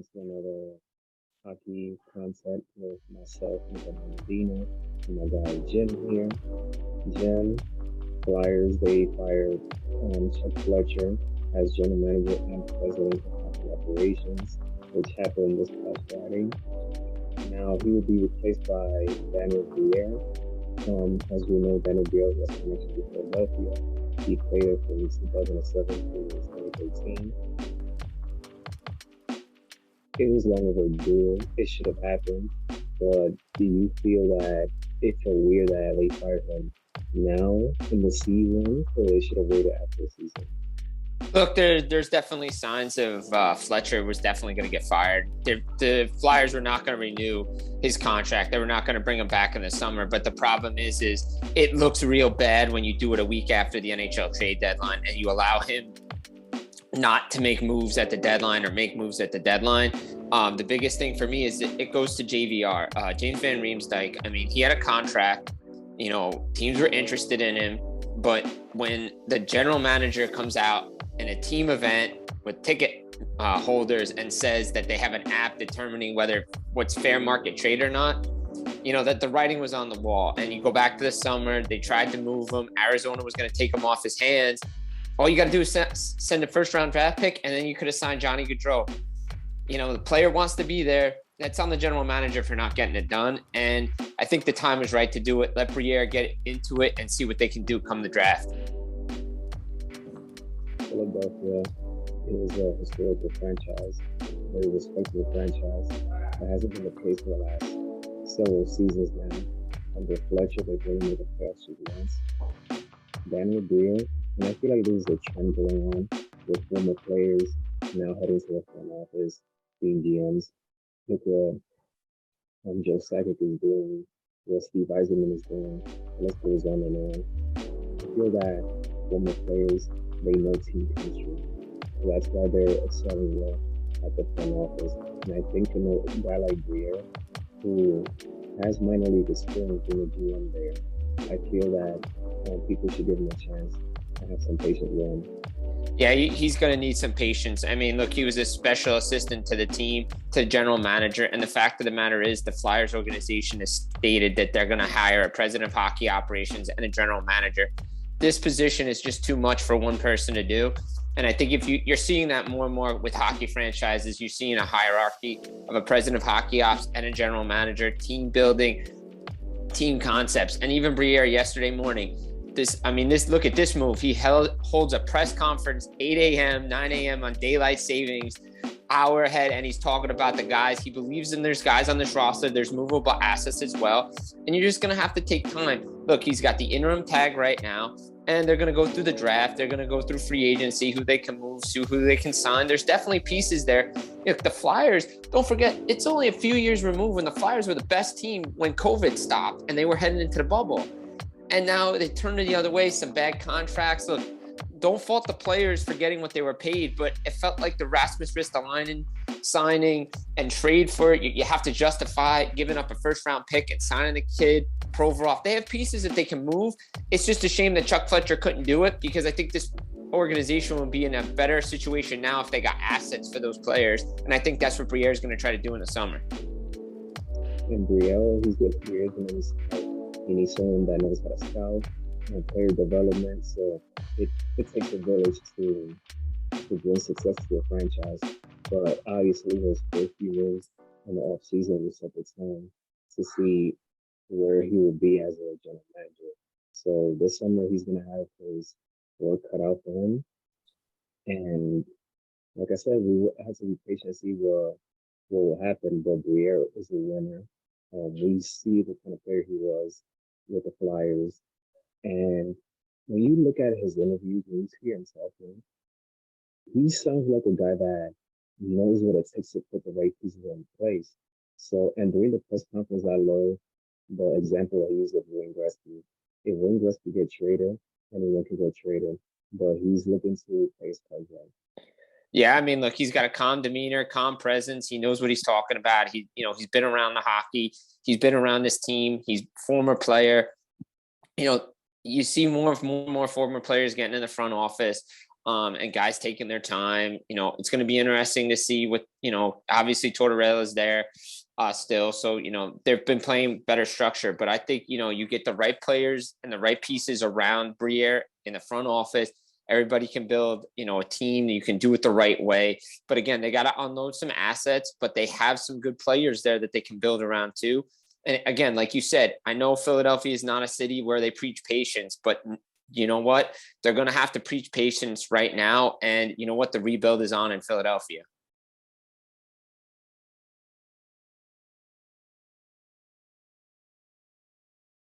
welcome to another hockey content with myself, Nico Medina, and my guy Jim here. Jim, Flyers, they fired Chuck Fletcher as general manager and president of hockey operations, which happened this past Friday. Now he will be replaced by Daniel Briere. As we know, Daniel Briere was connected to Philadelphia. He played there from 2007 to 2013. It was long overdue. It should have happened. But do you feel that it felt weird that they fired him now in the season, or they should have waited after the season? Look, there's definitely signs of Fletcher was definitely going to get fired. The Flyers were not going to renew his contract. They were not going to bring him back in the summer. But the problem is it looks real bad when you do it a week after the NHL trade deadline and you allow him not to make moves at the deadline or make moves at the deadline. The biggest thing for me is it goes to JVR, James Van Riemsdyk. I mean, he had a contract. Teams were interested in him. But when the general manager comes out in a team event with ticket holders and says that they have an app determining what's fair market trade or not, that the writing was on the wall. And you go back to the summer, they tried to move him. Arizona was going to take him off his hands. All you got to do is send a first-round draft pick, and then you could have signed Johnny Gaudreau. The player wants to be there. That's on the general manager for not getting it done. And I think the time is right to do it. Let Briere get into it and see what they can do come the draft. Philadelphia is a historical franchise, very respectable franchise. That hasn't been the case for the last several seasons now. Under Fletcher, they've only made the playoffs once. Daniel Briere, and I feel like there's a trend going on with former players now heading to the front office, being GMs. Look what Joe Sakic is doing, what Steve Yzerman is doing. The list goes on and on. I feel that former players, they know team chemistry. So that's why they're excelling well at the front office. And I think a guy like Briere, who has minor league experience being a GM there, I feel that people should give him a chance and have some patience with him. Yeah, he's going to need some patience. I mean, look, he was a special assistant to the team, to the general manager. And the fact of the matter is the Flyers organization has stated that they're going to hire a president of hockey operations and a general manager. This position is just too much for one person to do. And I think if you're seeing that more and more with hockey franchises, you're seeing a hierarchy of a president of hockey ops and a general manager, team building, team concepts. And even Briere yesterday morning, look at this move. He holds a press conference 8 a.m., 9 a.m. on daylight savings, hour ahead, and he's talking about the guys. He believes there's guys on this roster. There's movable assets as well. And you're just going to have to take time. Look, he's got the interim tag right now, and they're going to go through the draft. They're going to go through free agency, who they can move to, who they can sign. There's definitely pieces there. Look, the Flyers, don't forget, it's only a few years removed when the Flyers were the best team when COVID stopped and they were heading into the bubble. And now they turned it the other way, some bad contracts. Look, don't fault the players for getting what they were paid, but it felt like the Rasmus Ristolainen signing and trade for it. You have to justify giving up a first-round pick and signing the kid, Provorov. They have pieces that they can move. It's just a shame that Chuck Fletcher couldn't do it, because I think this organization would be in a better situation now if they got assets for those players. And I think that's what Briere is going to try to do in the summer. And Briere, he's good players, he needs someone that knows how to scout and player development. So it takes a village to bring success to a franchise. But obviously, his first few moves in the offseason will set the tone to see where he will be as a general manager. So this summer, he's going to have his work cut out for him. And like I said, we have to be patient and see what will happen. But Briere is a winner. We see the kind of player he was with the Flyers. And when you look at his interviews, when you hear him talking, he sounds like a guy that knows what it takes to put the right pieces in place. So, and during the press conference, I love the example I used of Wayne Gretzky. If Wayne Gretzky get traded, anyone can get traded, but he's looking to replace contract. Yeah, I mean, look, he's got a calm demeanor, calm presence. He knows what he's talking about. He's been around the hockey. He's been around this team. He's a former player. You see more and more former players getting in the front office. and guys taking their time. You know, it's going to be interesting to see what, you know, obviously Tortorella's there still. So, you know, they've been playing better structure, but I think, you know, you get the right players and the right pieces around Briere in the front office. Everybody can build, you know, a team. You can do it the right way. But again, they got to unload some assets, but they have some good players there that they can build around too. And again, like you said, I know Philadelphia is not a city where they preach patience, but you know what? They're going to have to preach patience right now. And you know what? The rebuild is on in Philadelphia.